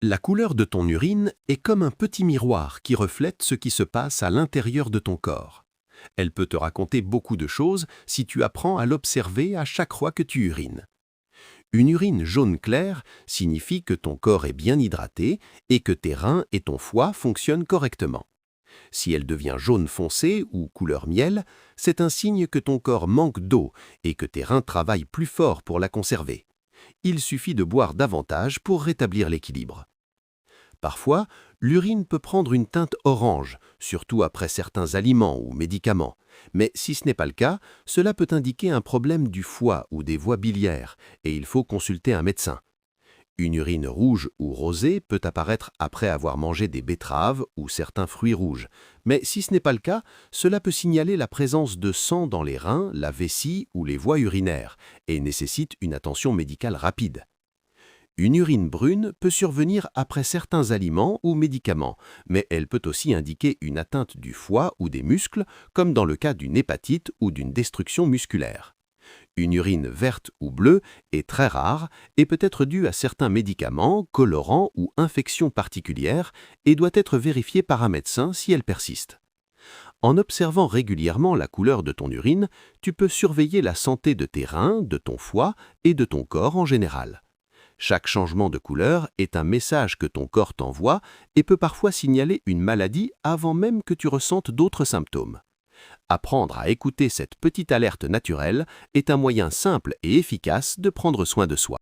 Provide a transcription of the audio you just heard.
La couleur de ton urine est comme un petit miroir qui reflète ce qui se passe à l'intérieur de ton corps. Elle peut te raconter beaucoup de choses si tu apprends à l'observer à chaque fois que tu urines. Une urine jaune clair signifie que ton corps est bien hydraté et que tes reins et ton foie fonctionnent correctement. Si elle devient jaune foncé ou couleur miel, c'est un signe que ton corps manque d'eau et que tes reins travaillent plus fort pour la conserver. Il suffit de boire davantage pour rétablir l'équilibre. Parfois, l'urine peut prendre une teinte orange, surtout après certains aliments ou médicaments. Mais si ce n'est pas le cas, cela peut indiquer un problème du foie ou des voies biliaires, et il faut consulter un médecin. Une urine rouge ou rosée peut apparaître après avoir mangé des betteraves ou certains fruits rouges. Mais si ce n'est pas le cas, cela peut signaler la présence de sang dans les reins, la vessie ou les voies urinaires, et nécessite une attention médicale rapide. Une urine brune peut survenir après certains aliments ou médicaments, mais elle peut aussi indiquer une atteinte du foie ou des muscles, comme dans le cas d'une hépatite ou d'une destruction musculaire. Une urine verte ou bleue est très rare et peut être due à certains médicaments, colorants ou infections particulières et doit être vérifiée par un médecin si elle persiste. En observant régulièrement la couleur de ton urine, tu peux surveiller la santé de tes reins, de ton foie et de ton corps en général. Chaque changement de couleur est un message que ton corps t'envoie et peut parfois signaler une maladie avant même que tu ressentes d'autres symptômes. Apprendre à écouter cette petite alerte naturelle est un moyen simple et efficace de prendre soin de soi.